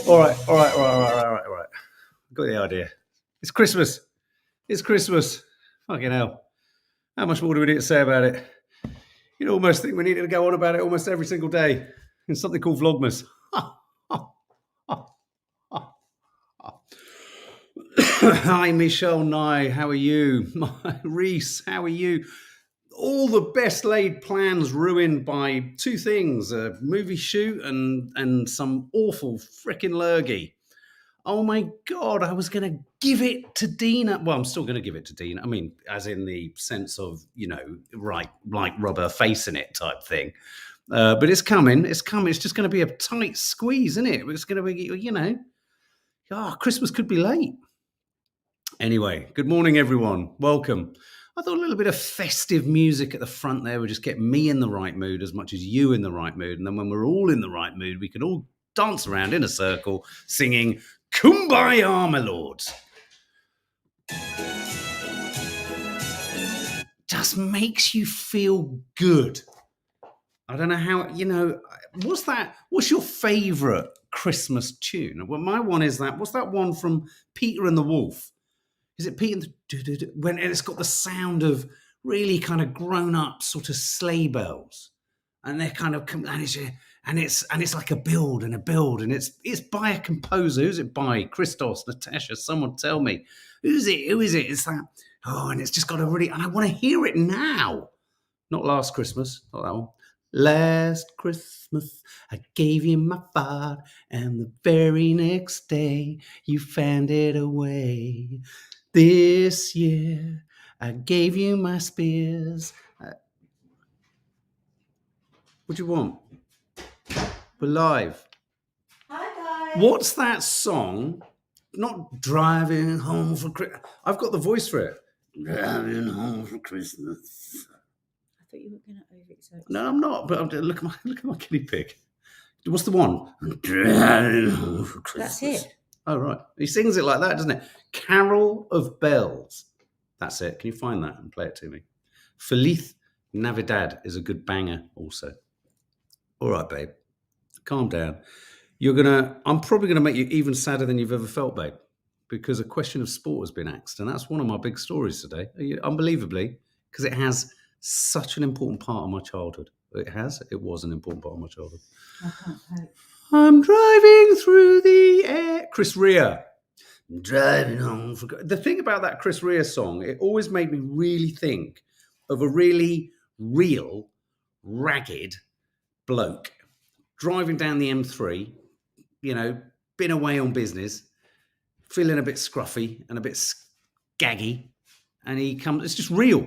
All right. Got the idea. It's Christmas. It's Christmas. Fucking hell. How much more do we need to say about it? You'd almost think we needed to go on about it almost every single day in something called Vlogmas. Hi, Michelle Nye. How are you? Reese, how are you? All the best laid plans ruined by two things: a movie shoot and some awful frickin' lurgy. Oh my God, I was going to give it to Dina. Well, I'm still going to give it to Dina. I mean, as in the sense of, right, like rubber face in it type thing. But it's coming. It's coming. It's just going to be a tight squeeze, isn't it? It's going to be, Christmas could be late. Anyway, good morning, everyone. Welcome. I thought a little bit of festive music at the front there would just get me in the right mood as much as you in the right mood. And then when we're all in the right mood, we can all dance around in a circle singing Kumbaya, my lords. Just makes you feel good. I don't know how, what's your favourite Christmas tune? Well, my one is what's that one from Peter and the Wolf? Is it Peter when it's got the sound of really kind of grown up sort of sleigh bells, and they're kind of and it's like a build, and it's by a composer. Who's it by? Christos, Natasha, someone tell me. Who is it? It's that. Oh, and it's just got and I want to hear it now. Not Last Christmas, not that one. Last Christmas, I gave you my fart, and the very next day, you fanned it away. This year, I gave you my spears. What do you want? We're live. Hi, guys. What's that song? Not Driving Home for Christmas. I've got the voice for it. Driving Home for Christmas. I thought you were going to overexert. No, I'm not. But look at my guinea pig. What's the one? Driving Home for Christmas. That's it. Oh, right. He sings it like that, doesn't it? Carol of Bells. That's it. Can you find that and play it to me? Feliz Navidad is a good banger also. All right, babe. Calm down. I'm probably going to make you even sadder than you've ever felt, babe, because a question of sport has been asked. And that's one of my big stories today, unbelievably, because it has such an important part of my childhood. It was an important part of my childhood. I can't hope. I'm driving through the air. Chris Rea. I'm driving home. The thing about that Chris Rea song, it always made me really think of a really real, ragged bloke driving down the M3, been away on business, feeling a bit scruffy and a bit scaggy. And he comes, it's just real.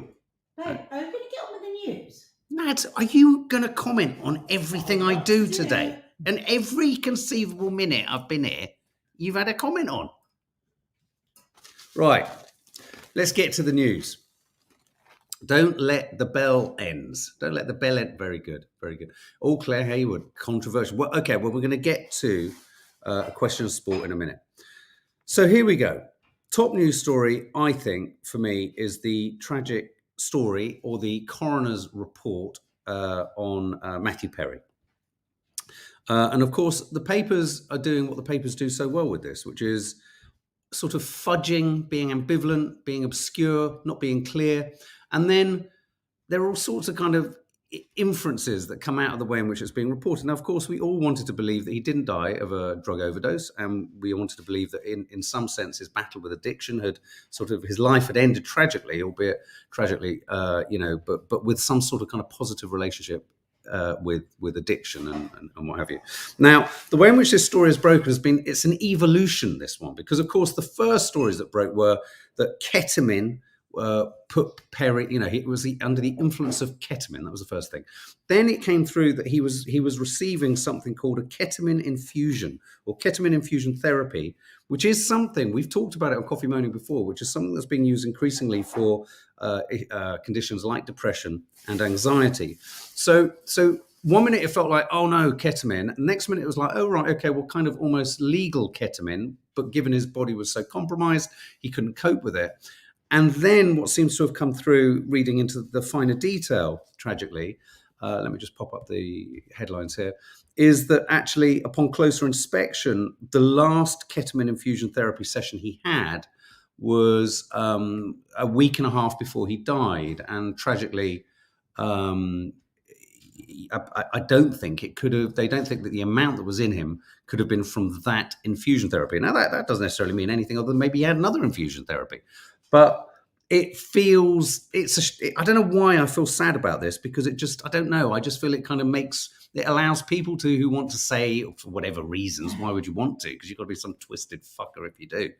Babe, are you going to get on with the news? Nads, are you going to comment on everything I do today? And every conceivable minute I've been here, you've had a comment on. Right, let's get to the news. Don't let the bell ends. Don't let the bell end. Very good, very good. Oh, Claire Hayward, controversial. Well, okay, well, we're going to get to a question of sport in a minute. So here we go. Top news story, I think, for me, is the tragic story or the coroner's report on Matthew Perry. And of course, the papers are doing what the papers do so well with this, which is sort of fudging, being ambivalent, being obscure, not being clear. And then there are all sorts of kind of inferences that come out of the way in which it's being reported. Now, of course, we all wanted to believe that he didn't die of a drug overdose, and we wanted to believe that in some sense his battle with addiction had sort of, his life had ended tragically, albeit tragically, but with some sort of kind of positive relationship with addiction and what have you. Now, the way in which this story is broken has been, it's an evolution, this one, because of course the first stories that broke were that ketamine put Perry, he was under the influence of ketamine. That was the first thing. Then it came through that he was receiving something called a ketamine infusion or ketamine infusion therapy, which is something we've talked about it on Coffee Moaning before, which is something that's being used increasingly for conditions like depression and anxiety. So 1 minute it felt like, oh no, ketamine. Next minute it was like, oh right, okay, well, kind of almost legal ketamine, but given his body was so compromised, he couldn't cope with it. And then what seems to have come through, reading into the finer detail, tragically, let me just pop up the headlines here, is that actually upon closer inspection, the last ketamine infusion therapy session he had was a week and a half before he died. And tragically, I don't think it could have, they don't think that the amount that was in him could have been from that infusion therapy. Now, that doesn't necessarily mean anything other than maybe he had another infusion therapy. But it feels, I don't know why I feel sad about this, because it just, I don't know. I just feel it kind of it allows people to, who want to say, for whatever reasons, why would you want to? Because you've got to be some twisted fucker if you do.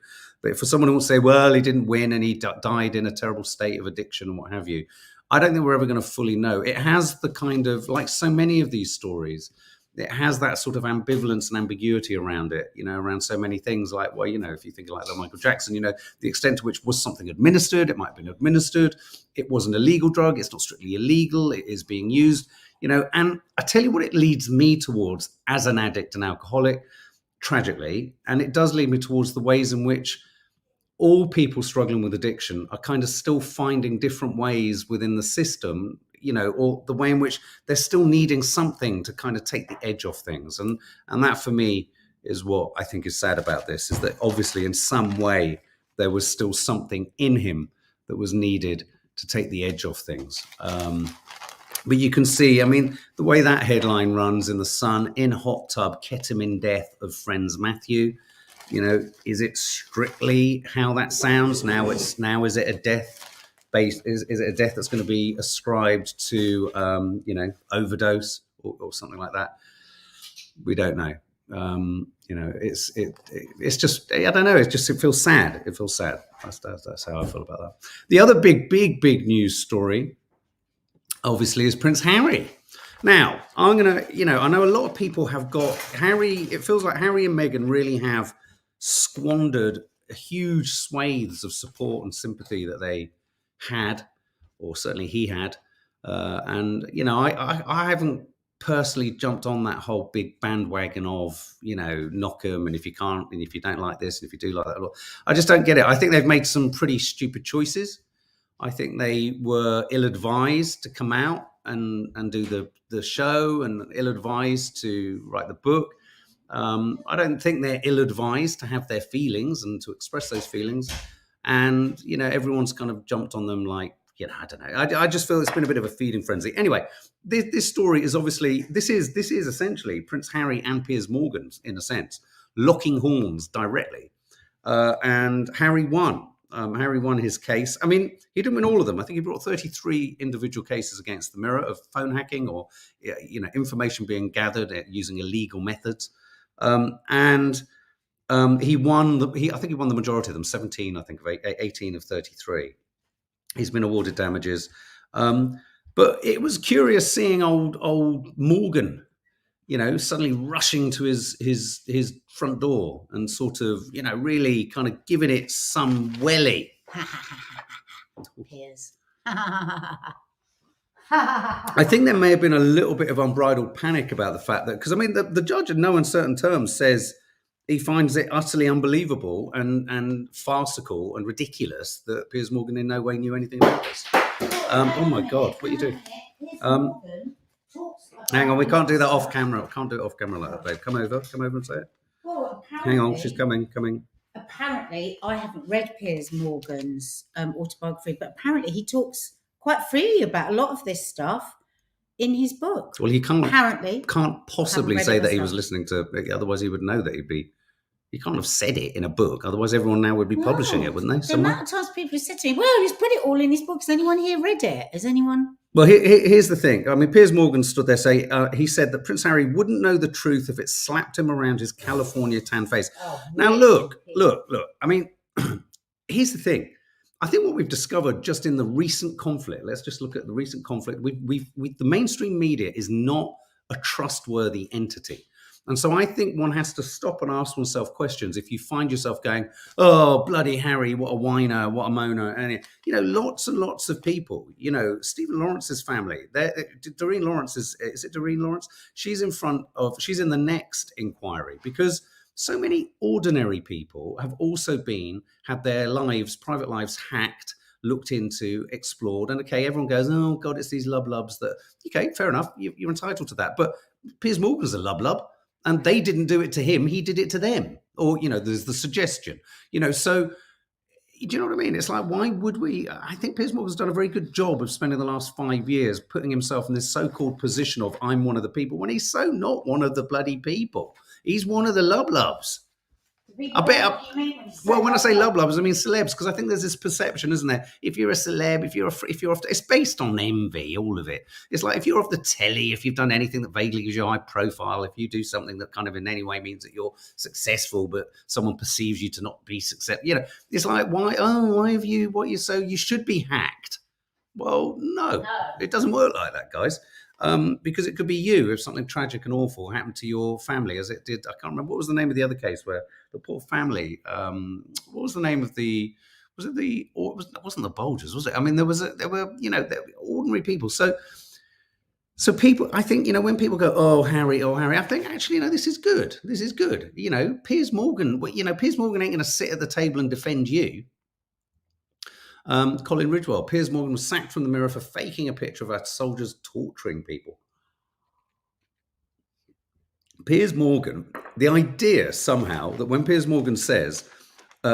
But for someone who will say, well, he didn't win and he died in a terrible state of addiction and what have you, I don't think we're ever going to fully know. It has the kind of, like so many of these stories, it has that sort of ambivalence and ambiguity around it, around so many things. Like, well, if you think like the Michael Jackson, the extent to which was something administered, it might have been administered. It wasn't a legal drug. It's not strictly illegal. It is being used, and I tell you what it leads me towards as an addict and alcoholic, tragically. And it does lead me towards the ways in which all people struggling with addiction are kind of still finding different ways within the system, or the way in which they're still needing something to kind of take the edge off things. And that for me is what I think is sad about this, is that obviously in some way there was still something in him that was needed to take the edge off things. But you can see, the way that headline runs in the Sun, in hot tub, ketamine death of friends Matthew. Is it strictly how that sounds? Is it a death based? Is it a death that's going to be ascribed to overdose or something like that? We don't know. It's just, I don't know. It feels sad. It feels sad. That's how I feel about that. The other big news story, obviously, is Prince Harry. Now, I'm gonna, I know a lot of people have got Harry. It feels like Harry and Meghan really have squandered huge swathes of support and sympathy that they had, or certainly he had. And I haven't personally jumped on that whole big bandwagon of, knock them, and if you can't, and if you don't like this, and if you do like that, I just don't get it. I think they've made some pretty stupid choices. I think they were ill-advised to come out and do the show, and ill-advised to write the book. I don't think they're ill-advised to have their feelings and to express those feelings. And, everyone's kind of jumped on them like, I don't know. I just feel it's been a bit of a feeding frenzy. Anyway, this story is obviously, this is essentially Prince Harry and Piers Morgan, in a sense, locking horns directly. And Harry won. Harry won his case. He didn't win all of them. I think he brought 33 individual cases against the Mirror of phone hacking or, information being gathered using illegal methods. And he won. I think he won the majority of them. 17, I think, of 18 of 33. He's been awarded damages. But it was curious seeing old Morgan, suddenly rushing to his front door and sort of, really kind of giving it some welly. Piers. I think there may have been a little bit of unbridled panic about the fact that, because the judge in no uncertain terms says he finds it utterly unbelievable and farcical and ridiculous that Piers Morgan in no way knew anything about this. Oh my God, what are you doing? Piers Morgan talks Hang on, we can't do that off camera. Can't do it off camera like that, babe. Come over and say it. Well, Hang on, she's coming. Apparently, I haven't read Piers Morgan's autobiography, but apparently he talks quite freely about a lot of this stuff in his book. Well, he can't possibly say that he was myself. listening to it, otherwise he would know that he can't have said it in a book, otherwise everyone now would be publishing it, wouldn't they? The amount of times people have said to me, well, he's put it all in his book. Has anyone here read it? Has anyone? Well, here's the thing. I mean, Piers Morgan stood there saying, he said that Prince Harry wouldn't know the truth if it slapped him around his California tan face. Now, look. I mean, here's the thing. I think what we've discovered just in the recent conflict, let's just look at the recent conflict. The mainstream media is not a trustworthy entity. And so I think one has to stop and ask oneself questions. If you find yourself going, oh, bloody Harry, what a whiner, what a moaner. And, lots and lots of people, Stephen Lawrence's family, Doreen Lawrence, is it Doreen Lawrence? She's in the next inquiry because so many ordinary people have also had their private lives hacked, looked into, explored. And okay, everyone goes, oh God, it's these lub-lubs that, okay, fair enough. You're entitled to that. But Piers Morgan's a lub-lub. And they didn't do it to him, he did it to them. Or, there's the suggestion. So, do you know what I mean? It's like, why would we? I think Piers Morgan's done a very good job of spending the last 5 years putting himself in this so-called position of, I'm one of the people, when he's so not one of the bloody people. He's one of the lub-lubs. When I say lub-lubs, I mean celebs, because I think there's this perception, isn't there? If you're a celeb, it's based on envy, all of it. It's like if you're off the telly, if you've done anything that vaguely gives you a high profile, if you do something that kind of in any way means that you're successful, but someone perceives you to not be successful, it's like, why have you, you should be hacked. Well, no, it doesn't work like that, guys. Because it could be you if something tragic and awful happened to your family, as it did. I can't remember what was the name of the other case where the poor family. What was the name of the? Was it the? Or it wasn't the Bulgers, was it? I mean, there were ordinary people. So people, I think, when people go, oh Harry, I think actually, this is good. This is good. Piers Morgan. Piers Morgan ain't going to sit at the table and defend you. Colin Ridgewell. Piers Morgan was sacked from the Mirror for faking a picture of our soldiers torturing people. Piers Morgan, the idea somehow that when Piers Morgan says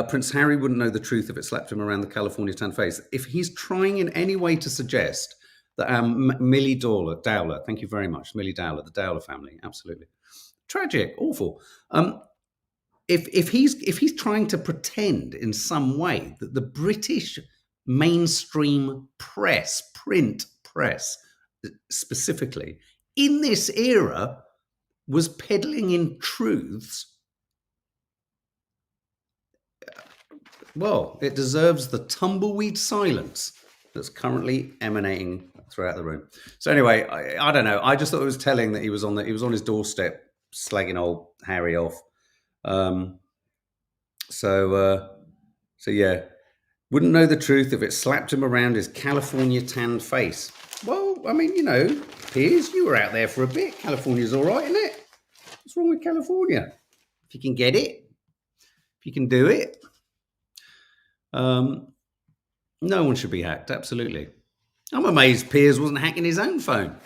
Prince Harry wouldn't know the truth if it slapped him around the California tan face, if he's trying in any way to suggest that Millie Dowler, thank you very much, Millie Dowler, the Dowler family, absolutely. Tragic, awful. If he's trying to pretend in some way that the British mainstream press, print press specifically, in this era was peddling in truths, well, it deserves the tumbleweed silence that's currently emanating throughout the room. So anyway, I don't know. I just thought it was telling that he was on his doorstep slagging old Harry off. So yeah, wouldn't know the truth if it slapped him around his California tanned face. Well, I mean, Piers, you were out there for a bit. California's all right, isn't it? What's wrong with California? If you can get it, if you can do it, no one should be hacked. Absolutely. I'm amazed Piers wasn't hacking his own phone.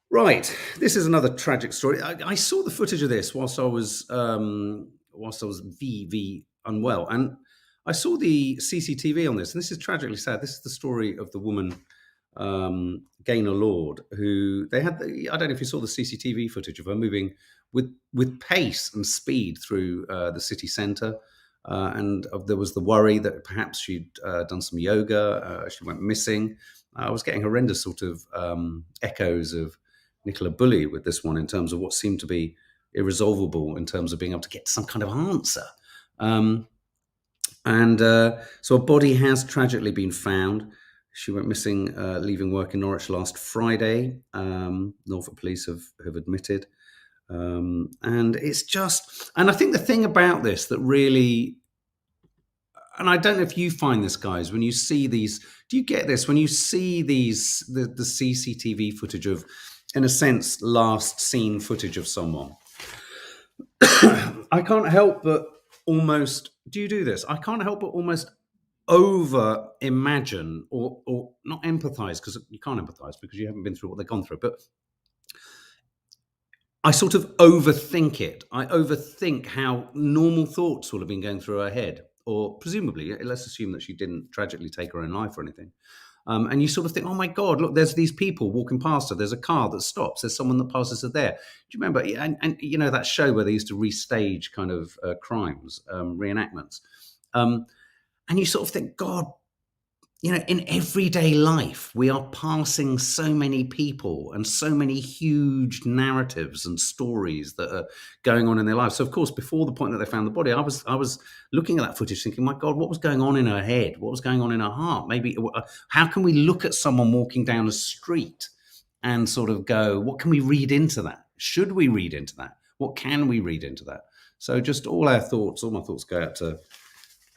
Right, this is another tragic story. I saw the footage of this whilst I was VV unwell, and I saw the CCTV on this, and this is tragically sad. This is the story of the woman, Gaynor Lord, who they had. I don't know if you saw the CCTV footage of her moving with pace and speed through the city centre, and there was the worry that perhaps she'd done some yoga. She went missing. I was getting horrendous sort of echoes of Nicola Bulley with this one in terms of what seemed to be irresolvable in terms of being able to get some kind of answer. So a body has tragically been found. She went missing, leaving work in Norwich last Friday. Norfolk police have admitted. And it's just, and I think the thing about this that really, and I don't know if you find this, guys, when you see these, do you get this? When you see the CCTV footage of, in a sense, last seen footage of someone, I can't help but almost, do you do this? I can't help but almost over imagine or not empathize, because you can't empathize because you haven't been through what they've gone through, but I sort of overthink it. I overthink how normal thoughts will have been going through her head, or presumably, let's assume that she didn't tragically take her own life or anything. And you sort of think, oh my God, look, there's these people walking past her. There's a car that stops. There's someone that passes her there. Do you remember? And you know, that show where they used to restage kind of crimes, reenactments. And you sort of think, God, you know, in everyday life, we are passing so many people and so many huge narratives and stories that are going on in their lives. So, of course, before the point that they found the body, I was looking at that footage thinking, my God, what was going on in her head? What was going on in her heart? Maybe, how can we look at someone walking down a street and sort of go, what can we read into that? Should we read into that? What can we read into that? So just all my thoughts go out to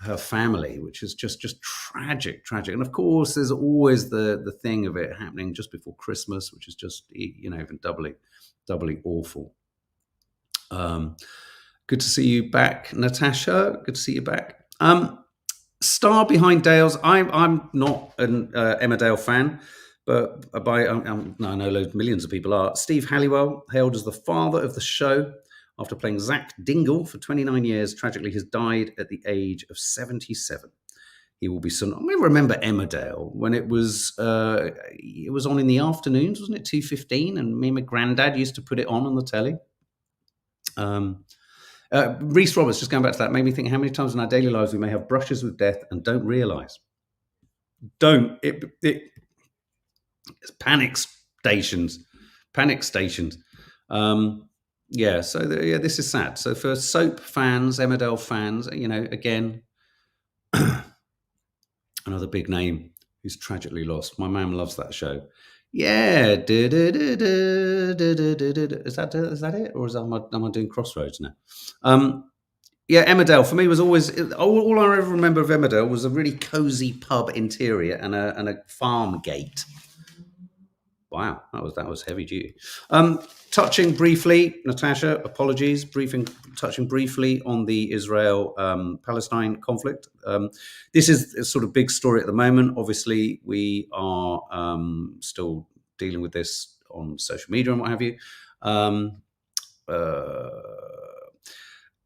her family, which is just tragic. And of course, there's always the thing of it happening just before Christmas, which is just, you know, even doubly awful. Good to see you back, Natasha. Good to see you back. Star behind Dales. I'm not an Emmerdale fan, but I know millions of people are. Steve Halliwell, hailed as the father of the show, after playing Zach Dingle for 29 years, tragically has died at the age of 77. He will be soon. I remember Emmerdale when it was on in the afternoons, wasn't it? 2:15, and me and my granddad used to put it on the telly. Reese Roberts, just going back to that, made me think how many times in our daily lives we may have brushes with death and don't realise. It's panic stations. Yeah, so this is sad. So for soap fans, Emmerdale fans, you know, again, another big name who's tragically lost. My mum loves that show. Yeah, is that it, or am I doing Crossroads now? Yeah, Emmerdale for me was always all I ever remember of Emmerdale was a really cozy pub interior and a farm gate. Wow, that was heavy duty. Touching briefly, Natasha, apologies. Touching briefly on the Israel-Palestine conflict. This is a sort of big story at the moment. Obviously, we are still dealing with this on social media and what have you.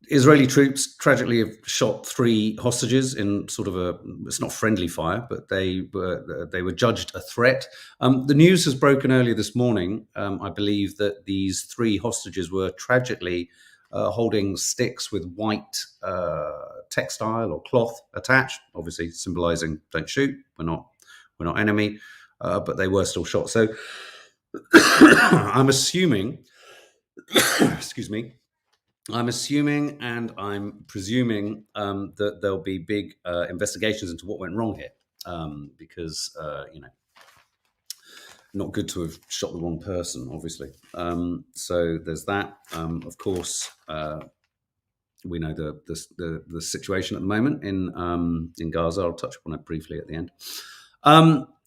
Israeli troops tragically have shot 3 hostages in sort of it's not friendly fire, but they were judged a threat. The news has broken earlier this morning, I believe, that these 3 hostages were tragically holding sticks with white textile or cloth attached, obviously symbolizing don't shoot, we're not enemy, but they were still shot. So I'm assuming, excuse me, I'm assuming and I'm presuming that there'll be big investigations into what went wrong here, because, you know, not good to have shot the wrong person, obviously. So there's that. Of course, we know the situation at the moment in Gaza. I'll touch upon it briefly at the end.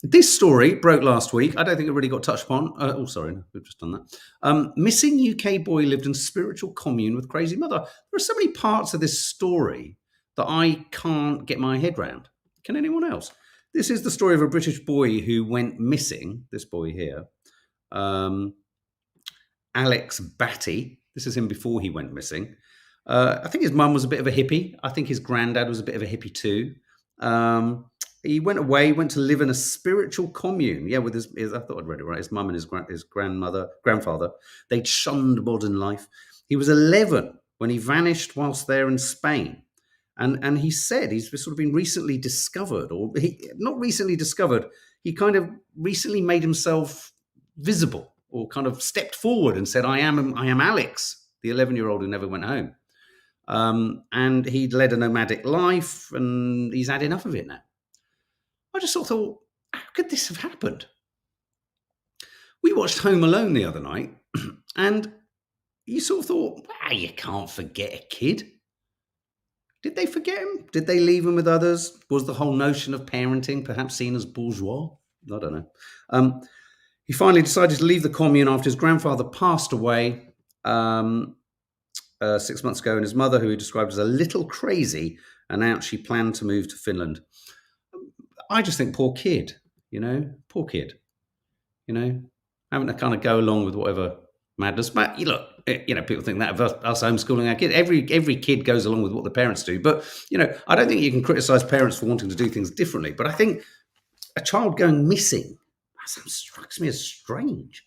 This story broke last week. I don't think it really got touched upon. We've just done that. Missing UK boy lived in spiritual commune with crazy mother. There are so many parts of this story that I can't get my head round. Can anyone else? This is the story of a British boy who went missing. This boy here, Alex Batty. This is him before he went missing. I think his mum was a bit of a hippie. I think his granddad was a bit of a hippie too. He went away, went to live in a spiritual commune. Yeah, with his I thought I'd read it right. His mum and his grandfather. They'd shunned modern life. He was 11 when he vanished whilst there in Spain. And he said he's sort of been recently discovered, or not recently discovered. He kind of recently made himself visible, or kind of stepped forward and said, I am Alex, the 11-year-old who never went home. And he'd led a nomadic life, and he's had enough of it now. I just sort of thought, how could this have happened? We watched Home Alone the other night, and you sort of thought, you can't forget a kid. Did they forget him? Did they leave him with others? Was the whole notion of parenting perhaps seen as bourgeois? I don't know. He finally decided to leave the commune after his grandfather passed away 6 months ago, and his mother, who he described as a little crazy, announced she planned to move to Finland. I just think poor kid, poor kid, having to kind of go along with whatever madness. But people think that of us homeschooling our kid. Every kid goes along with what the parents do. But I don't think you can criticise parents for wanting to do things differently. But I think a child going missing, that strikes me as strange.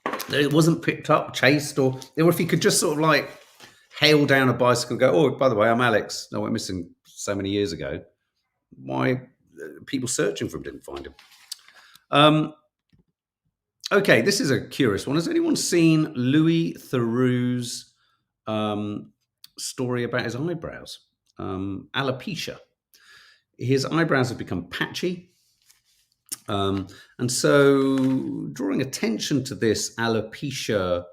That it wasn't picked up, chased, or if he could just sort of like hail down a bicycle and go, "Oh, by the way, I'm Alex. I went missing so many years ago." Why people searching for him didn't find him? Okay, this is a curious one. Has anyone seen Louis Theroux's story about his eyebrows? Alopecia. His eyebrows have become patchy. And so, drawing attention to this alopecia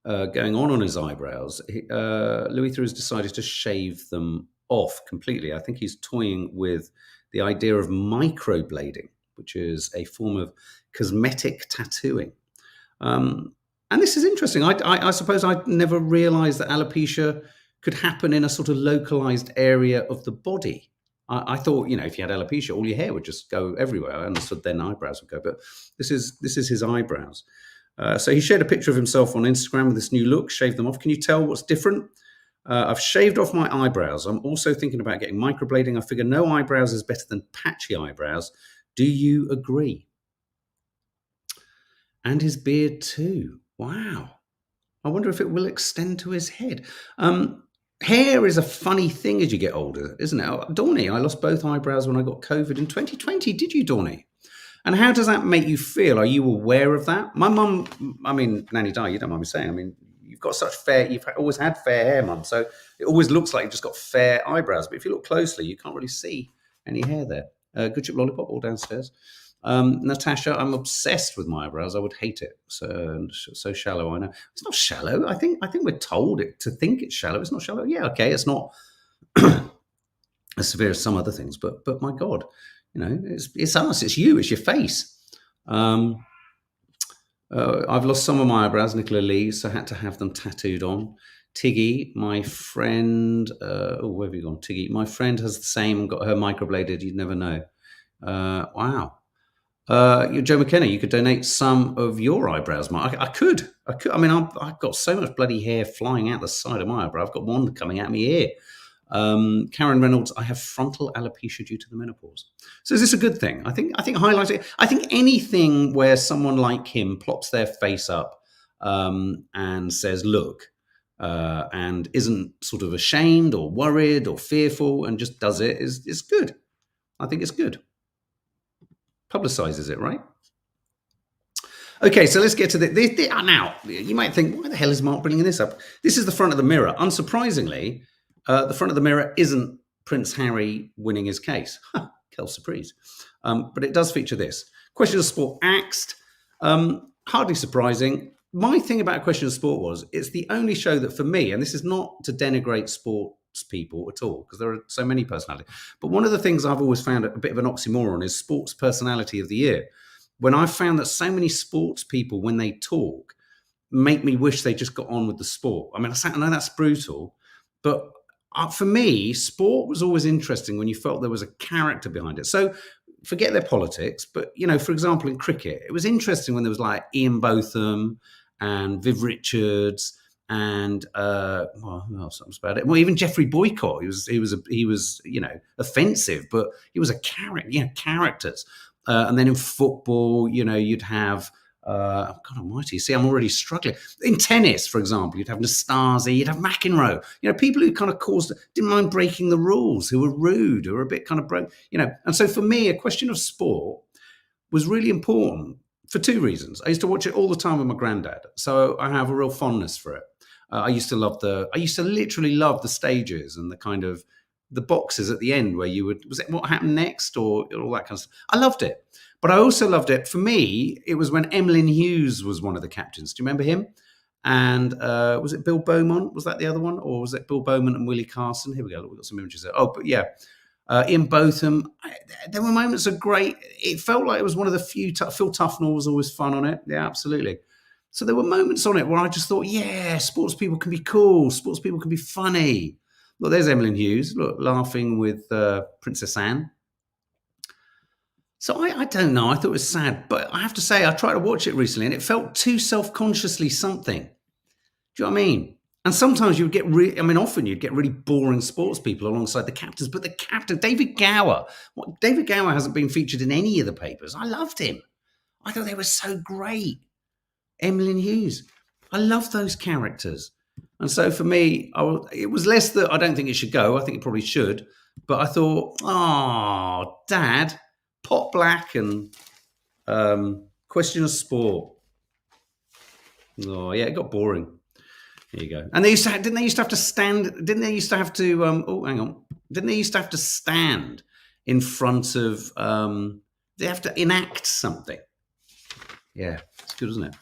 going on his eyebrows, Louis Theroux has decided to shave them off completely. I think he's toying with the idea of microblading, which is a form of cosmetic tattooing. And this is interesting. I suppose I'd never realized that alopecia could happen in a sort of localized area of the body. I thought, if you had alopecia, all your hair would just go everywhere. I understood then eyebrows would go, but this is his eyebrows. So he shared a picture of himself on Instagram with this new look, shaved them off. Can you tell what's different? I've shaved off my eyebrows. I'm also thinking about getting microblading. I figure no eyebrows is better than patchy eyebrows. Do you agree? And his beard too. Wow. I wonder if it will extend to his head. Hair is a funny thing as you get older, isn't it? Dawny, I lost both eyebrows when I got COVID in 2020. Did you, Dawny? And how does that make you feel? Are you aware of that? My mum, Nanny Di, you don't mind me saying, you've got you've always had fair hair, Mum. So it always looks like you've just got fair eyebrows. But if you look closely, you can't really see any hair there. Good Chip Lollipop, all downstairs. Natasha, I'm obsessed with my eyebrows. I would hate it. So shallow, I know. It's not shallow. I think we're told to think it's shallow. It's not shallow. Yeah, okay. It's not as severe as some other things, but my God, it's us. It's you. It's your face. I've lost some of my eyebrows, Nicola Lee, so I had to have them tattooed on. Tiggy, my friend, where have you gone, Tiggy? My friend has the same, got her microbladed. You'd never know. Wow. Joe McKenna, you could donate some of your eyebrows, Mark. I could. I've got so much bloody hair flying out the side of my eyebrow. I've got one coming at me here. Karen Reynolds, I have frontal alopecia due to the menopause. So is this a good thing? I think highlighting. I think anything where someone like him plops their face up and says, "Look," and isn't sort of ashamed or worried or fearful and just does it is good. I think it's good. Publicizes it, right? Okay, so let's get to now. You might think, why the hell is Mark bringing this up? This is the front of the mirror. Unsurprisingly, the front of the mirror isn't Prince Harry winning his case. Quelle surprise. But it does feature this. Question of Sport axed. Hardly surprising. My thing about Question of Sport was, it's the only show that for me, and this is not to denigrate sports people at all, because there are so many personalities, but one of the things I've always found a bit of an oxymoron is sports personality of the year. When I've found that so many sports people, when they talk, make me wish they just got on with the sport. I know that's brutal, but for me, sport was always interesting when you felt there was a character behind it. So forget their politics, but, for example, in cricket, it was interesting when there was like Ian Botham and Viv Richards and who else was about it? Well, even Jeffrey Boycott. He was offensive, but he was a character. Characters. And then in football, you'd have God Almighty. See, I'm already struggling. In tennis, for example, you'd have Nastase, you'd have McEnroe. People who kind of didn't mind breaking the rules, who were rude, who were a bit kind of broke. And so for me, a Question of Sport was really important for two reasons. I used to watch it all the time with my granddad, so I have a real fondness for it. I used to literally love the stages and the kind of the boxes at the end where was it what happened next or all that kind of stuff. I loved it. But I also loved it. For me, it was when Emlyn Hughes was one of the captains. Do you remember him? And was it Bill Beaumont? Was that the other one? Or was it Bill Beaumont and Willie Carson? Here we go. We've got some images there. Oh, but yeah. Ian Botham. There were moments of great. It felt like it was one of the few. Phil Tufnell was always fun on it. Yeah, absolutely. So there were moments on it where I just thought, yeah, sports people can be cool. Sports people can be funny. Look, there's Emlyn Hughes, look, laughing with Princess Anne. So I don't know. I thought it was sad, but I have to say I tried to watch it recently and it felt too self-consciously something. Do you know what I mean? And sometimes you would get often you'd get really boring sports people alongside the captains, but the captain, David Gower, David Gower hasn't been featured in any of the papers. I loved him. I thought they were so great. Emlyn Hughes. I love those characters. And so for me, it was less that I don't think it should go. I think it probably should. But I thought, oh, Dad, Pot Black and Question of Sport. Oh, yeah, it got boring. There you go. And didn't they used to have to stand? Didn't they used to have to? Hang on. Didn't they used to have to stand in front of? They have to enact something. Yeah, it's good, isn't it?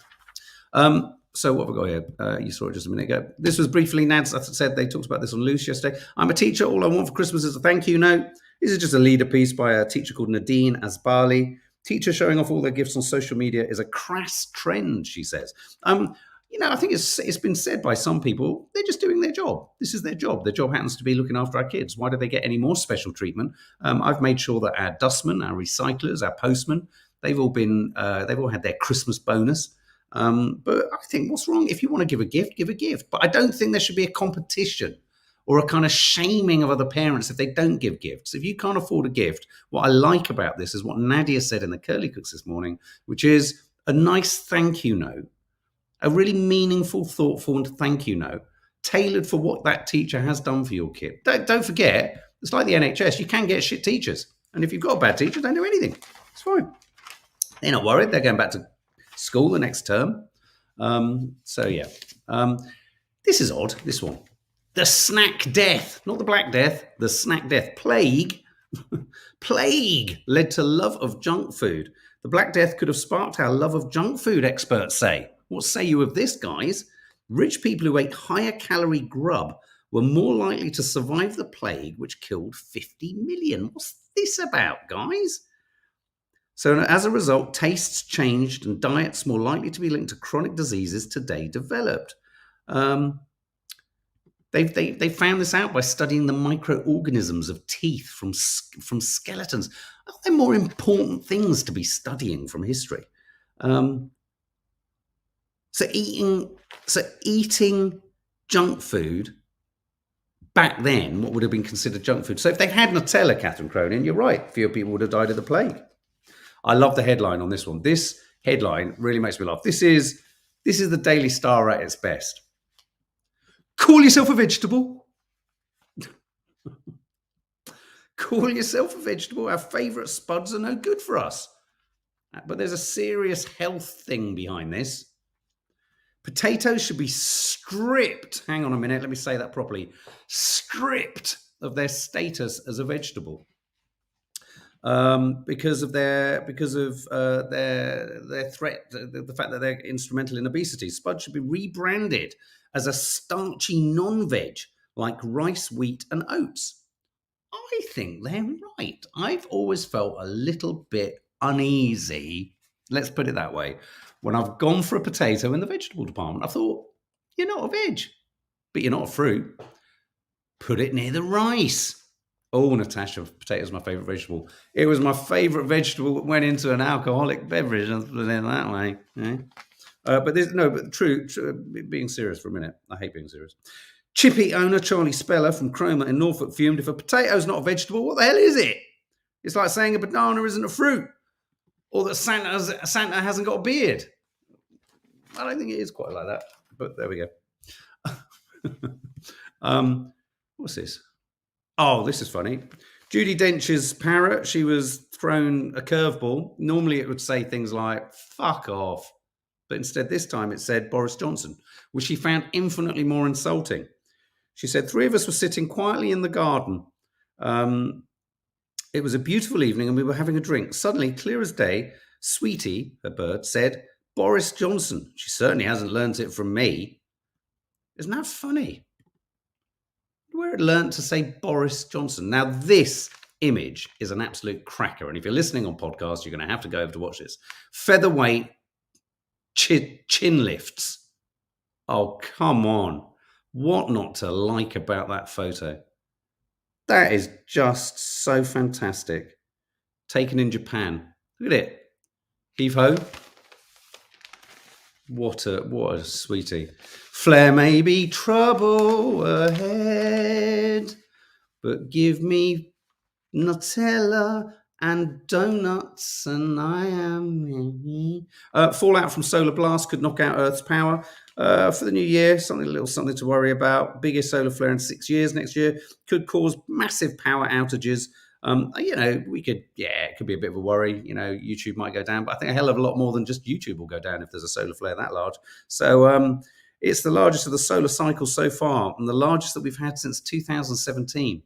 So what have we got here? You saw it just a minute ago. This was briefly, Nads, I said they talked about this on Loose yesterday. I'm a teacher. All I want for Christmas is a thank you note. This is just a leader piece by a teacher called Nadine Asbali. Teachers showing off all their gifts on social media is a crass trend, she says. I think it's been said by some people, they're just doing their job. This is their job. Their job happens to be looking after our kids. Why do they get any more special treatment? I've made sure that our dustmen, our recyclers, our postmen, they've all had their Christmas bonus. But I think what's wrong? If you want to give a gift, give a gift. But I don't think there should be a competition or a kind of shaming of other parents if they don't give gifts. If you can't afford a gift, what I like about this is what Nadia said in the Curly Cooks this morning, which is a nice thank you note, a really meaningful, thoughtful thank you note, tailored for what that teacher has done for your kid. Don't forget, it's like the NHS, you can get shit teachers. And if you've got a bad teacher, don't do anything. It's fine. They're not worried. They're going back to school the next term. This is odd, this one. The snack death, not the Black Death, the snack death. Plague led to love of junk food. The Black Death could have sparked our love of junk food, experts say. What say you of this, guys? Rich people who ate higher calorie grub were more likely to survive the plague, which killed 50 million. What's this about, guys? So as a result, tastes changed and diets more likely to be linked to chronic diseases today developed. They found this out by studying the microorganisms of teeth from skeletons. Are there more important things to be studying from history? So eating junk food back then, what would have been considered junk food? So if they had Nutella, Catherine Cronin, you're right, fewer people would have died of the plague. I love the headline on this one. This headline really makes me laugh. This is the Daily Star at its best. Call yourself a vegetable. Call yourself a vegetable. Our favourite spuds are no good for us. But there's a serious health thing behind this. Potatoes should be stripped. Hang on a minute. Let me say that properly. Stripped of their status as a vegetable. Because of their threat, the fact that they're instrumental in obesity. Spuds should be rebranded as a starchy non-veg like rice, wheat, and oats. I think they're right. I've always felt a little bit uneasy, let's put it that way, when I've gone for a potato in the vegetable department. I thought, you're not a veg, but you're not a fruit. Put it near the rice. Oh, Natasha, potato is my favourite vegetable. It was my favourite vegetable that went into an alcoholic beverage, let's put it that way. Yeah. But true, being serious for a minute. I hate being serious. Chippy owner Charlie Speller from Cromer in Norfolk fumed, if a potato's not a vegetable, what the hell is it? It's like saying a banana isn't a fruit, or that Santa hasn't got a beard. I don't think it is quite like that, but there we go. What's this? Oh, this is funny. Judi Dench's parrot, she was thrown a curveball. Normally it would say things like, fuck off. But instead this time it said Boris Johnson, which she found infinitely more insulting. She said, 3 of us were sitting quietly in the garden. It was a beautiful evening and we were having a drink. Suddenly, clear as day, Sweetie, her bird, said, Boris Johnson. She certainly hasn't learnt it from me. Isn't that funny? Where it learnt to say Boris Johnson. Now, this image is an absolute cracker. And if you're listening on podcast, you're going to have to go over to watch this. Featherweight chin lifts. Oh, come on. What not to like about that photo? That is just so fantastic. Taken in Japan. Look at it. Heave ho. What a sweetie. Flare may be trouble ahead, but give me Nutella and donuts, and I am me. Fallout from solar blast could knock out Earth's power. For the new year, a little something to worry about. Biggest solar flare in 6 years next year could cause massive power outages. It could be a bit of a worry. YouTube might go down, but I think a hell of a lot more than just YouTube will go down if there's a solar flare that large. So it's the largest of the solar cycle so far, and the largest that we've had since 2017.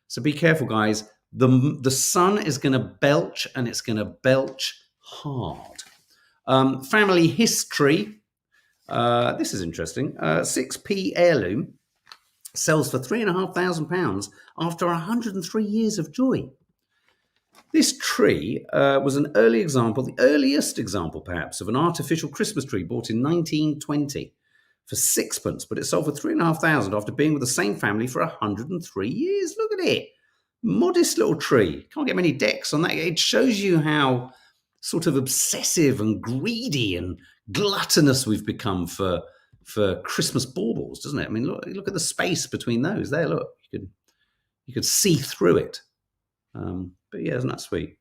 So be careful, guys. The sun is going to belch, and it's going to belch hard. Family history. This is interesting. 6p heirloom sells for £3,500 after 103 years of joy. This tree was an early example, the earliest example perhaps, of an artificial Christmas tree bought in 1920 for sixpence, but it sold for £3,500 after being with the same family for 103 years. Look at it. Modest little tree. Can't get many decks on that. It shows you how sort of obsessive and greedy and gluttonous we've become for Christmas baubles, doesn't it? I mean, look at the space between those. There, look, you could see through it. But yeah, isn't that sweet?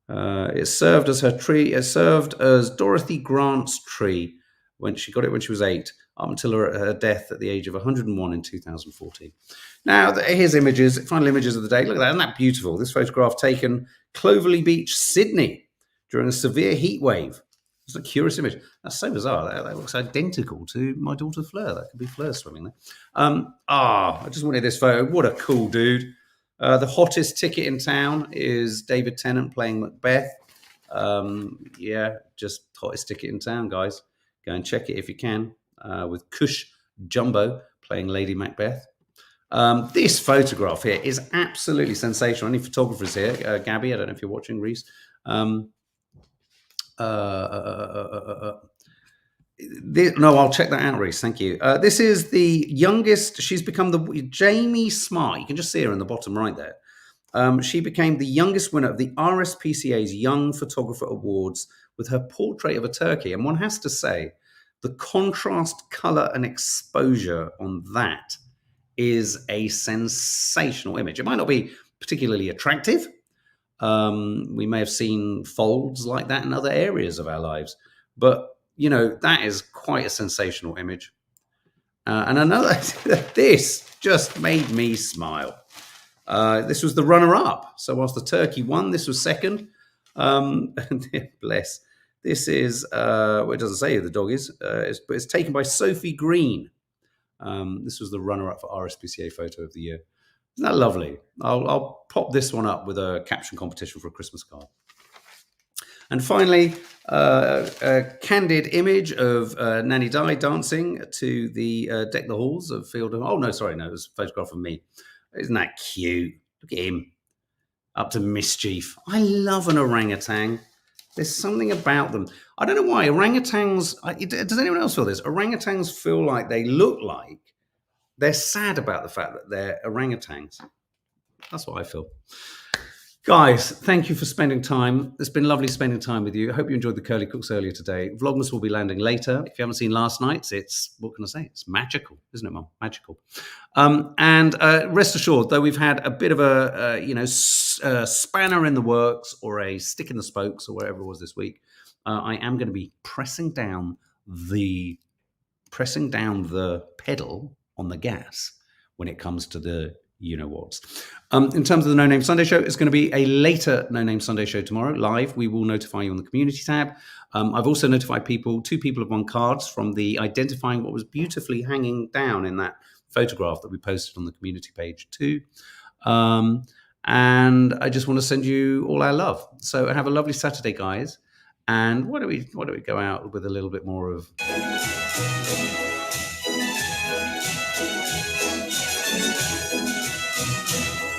It served as her tree. It served as Dorothy Grant's tree when she got it when she was 8, up until her death at the age of 101 in 2014. Now, here's images, final images of the day. Look at that. Isn't that beautiful? This photograph taken Clovelly Beach, Sydney, during a severe heat wave. It's a curious image. That's so bizarre. That looks identical to my daughter Fleur. That could be Fleur swimming there. I just wanted this photo. What a cool dude. The hottest ticket in town is David Tennant playing Macbeth. Just hottest ticket in town, guys. Go and check it if you can. With Cush Jumbo playing Lady Macbeth. This photograph here is absolutely sensational. Any photographers here? Gabby, I don't know if you're watching, Reese. No, I'll check that out, Reese. Thank you. This is the youngest. She's become Jamie Smart. You can just see her in the bottom right there. She became the youngest winner of the RSPCA's Young Photographer Awards with her portrait of a turkey. And one has to say, the contrast, color, and exposure on that is a sensational image. It might not be particularly attractive. We may have seen folds like that in other areas of our lives, but that is quite a sensational image. And another, this just made me smile. This was the runner-up. So whilst the turkey won, this was second. Bless. This is, it doesn't say who the dog is, but it's taken by Sophie Green. This was the runner-up for RSPCA Photo of the Year. Isn't that lovely? I'll pop this one up with a caption competition for a Christmas card. And finally, a candid image of Nanny Di dancing to the Deck the Halls of Field of... Oh, no, sorry, no, it was a photograph of me. Isn't that cute? Look at him. Up to mischief. I love an orangutan. There's something about them. I don't know why. Orangutans... Does anyone else feel this? Orangutans feel like they look like they're sad about the fact that they're orangutans. That's what I feel. Guys, thank you for spending time. It's been lovely spending time with you. I hope you enjoyed the Curly Cooks earlier today. Vlogmas will be landing later. If you haven't seen last night's, what can I say? It's magical, isn't it, Mum? Magical. And rest assured, though we've had a bit of a spanner in the works or a stick in the spokes or whatever it was this week, I am going to be pressing down the pedal on the gas when it comes to the you-know-whats. In terms of the No Name Sunday show, it's going to be a later No Name Sunday show tomorrow, live. We will notify you on the community tab. I've also notified two people have won cards from the identifying what was beautifully hanging down in that photograph that we posted on the community page too. And I just want to send you all our love. So have a lovely Saturday, guys. And why don't we go out with a little bit more of...